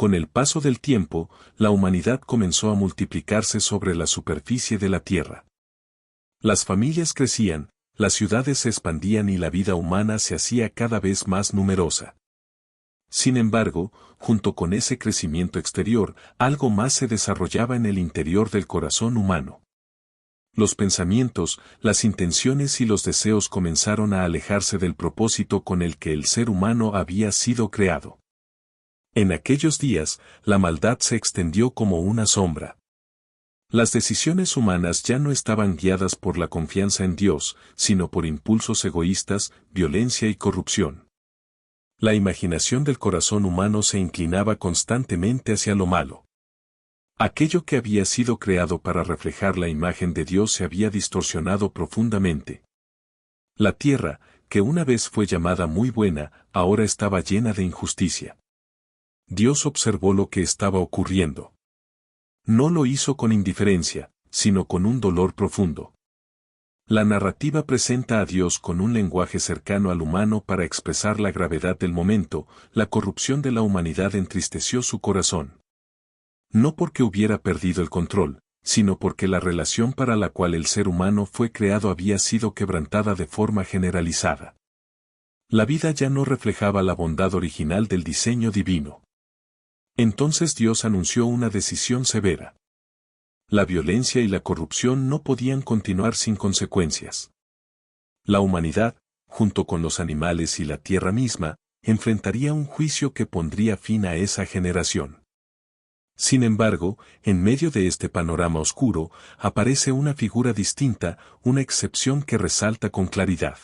Con el paso del tiempo, la humanidad comenzó a multiplicarse sobre la superficie de la tierra. Las familias crecían, las ciudades se expandían y la vida humana se hacía cada vez más numerosa. Sin embargo, junto con ese crecimiento exterior, algo más se desarrollaba en el interior del corazón humano. Los pensamientos, las intenciones y los deseos comenzaron a alejarse del propósito con el que el ser humano había sido creado. En aquellos días, la maldad se extendió como una sombra. Las decisiones humanas ya no estaban guiadas por la confianza en Dios, sino por impulsos egoístas, violencia y corrupción. La imaginación del corazón humano se inclinaba constantemente hacia lo malo. Aquello que había sido creado para reflejar la imagen de Dios se había distorsionado profundamente. La tierra, que una vez fue llamada muy buena, ahora estaba llena de injusticia. Dios observó lo que estaba ocurriendo. No lo hizo con indiferencia, sino con un dolor profundo. La narrativa presenta a Dios con un lenguaje cercano al humano para expresar la gravedad del momento. La corrupción de la humanidad entristeció su corazón. No porque hubiera perdido el control, sino porque la relación para la cual el ser humano fue creado había sido quebrantada de forma generalizada. La vida ya no reflejaba la bondad original del diseño divino. Entonces Dios anunció una decisión severa. La violencia y la corrupción no podían continuar sin consecuencias. La humanidad, junto con los animales y la tierra misma, enfrentaría un juicio que pondría fin a esa generación. Sin embargo, en medio de este panorama oscuro, aparece una figura distinta, una excepción que resalta con claridad.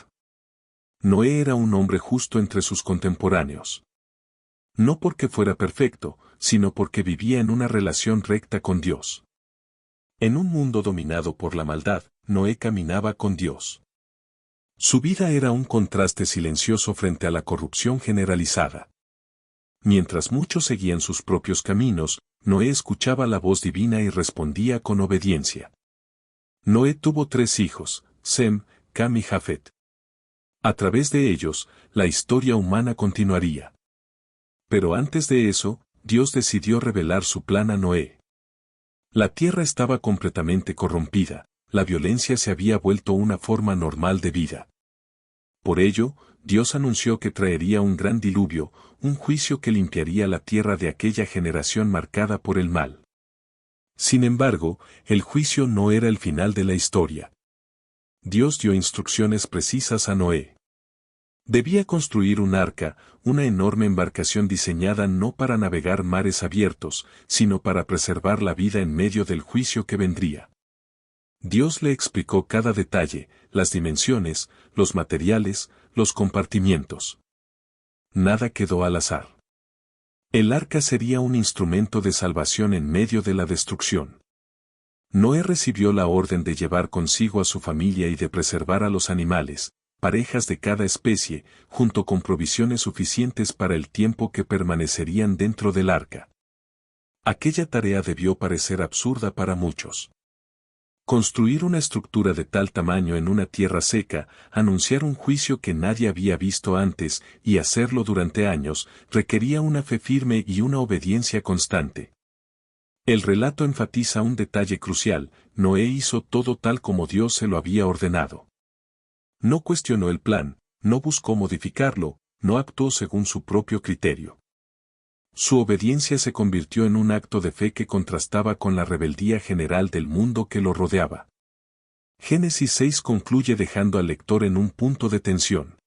Noé era un hombre justo entre sus contemporáneos. No porque fuera perfecto, sino porque vivía en una relación recta con Dios. En un mundo dominado por la maldad, Noé caminaba con Dios. Su vida era un contraste silencioso frente a la corrupción generalizada. Mientras muchos seguían sus propios caminos, Noé escuchaba la voz divina y respondía con obediencia. Noé tuvo 3 hijos, Sem, Cam y Jafet. A través de ellos, la historia humana continuaría. Pero antes de eso, Dios decidió revelar su plan a Noé. La tierra estaba completamente corrompida, la violencia se había vuelto una forma normal de vida. Por ello, Dios anunció que traería un gran diluvio, un juicio que limpiaría la tierra de aquella generación marcada por el mal. Sin embargo, el juicio no era el final de la historia. Dios dio instrucciones precisas a Noé. Debía construir un arca, una enorme embarcación diseñada no para navegar mares abiertos, sino para preservar la vida en medio del juicio que vendría. Dios le explicó cada detalle, las dimensiones, los materiales, los compartimientos. Nada quedó al azar. El arca sería un instrumento de salvación en medio de la destrucción. Noé recibió la orden de llevar consigo a su familia y de preservar a los animales, parejas de cada especie, junto con provisiones suficientes para el tiempo que permanecerían dentro del arca. Aquella tarea debió parecer absurda para muchos. Construir una estructura de tal tamaño en una tierra seca, anunciar un juicio que nadie había visto antes y hacerlo durante años, requería una fe firme y una obediencia constante. El relato enfatiza un detalle crucial: Noé hizo todo tal como Dios se lo había ordenado. No cuestionó el plan, no buscó modificarlo, no actuó según su propio criterio. Su obediencia se convirtió en un acto de fe que contrastaba con la rebeldía general del mundo que lo rodeaba. Génesis 6 concluye dejando al lector en un punto de tensión.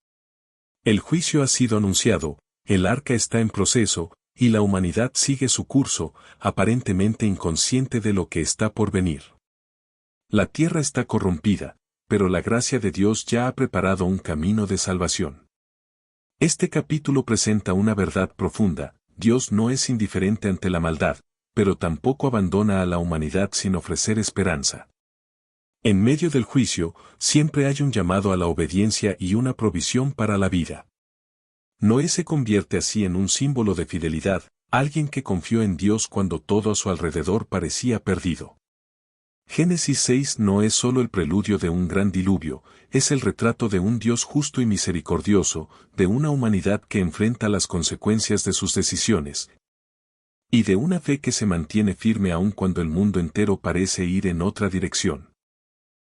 El juicio ha sido anunciado, el arca está en proceso, y la humanidad sigue su curso, aparentemente inconsciente de lo que está por venir. La tierra está corrompida, pero la gracia de Dios ya ha preparado un camino de salvación. Este capítulo presenta una verdad profunda: Dios no es indiferente ante la maldad, pero tampoco abandona a la humanidad sin ofrecer esperanza. En medio del juicio, siempre hay un llamado a la obediencia y una provisión para la vida. Noé se convierte así en un símbolo de fidelidad, alguien que confió en Dios cuando todo a su alrededor parecía perdido. Génesis 6 no es solo el preludio de un gran diluvio, es el retrato de un Dios justo y misericordioso, de una humanidad que enfrenta las consecuencias de sus decisiones. Y de una fe que se mantiene firme aun cuando el mundo entero parece ir en otra dirección.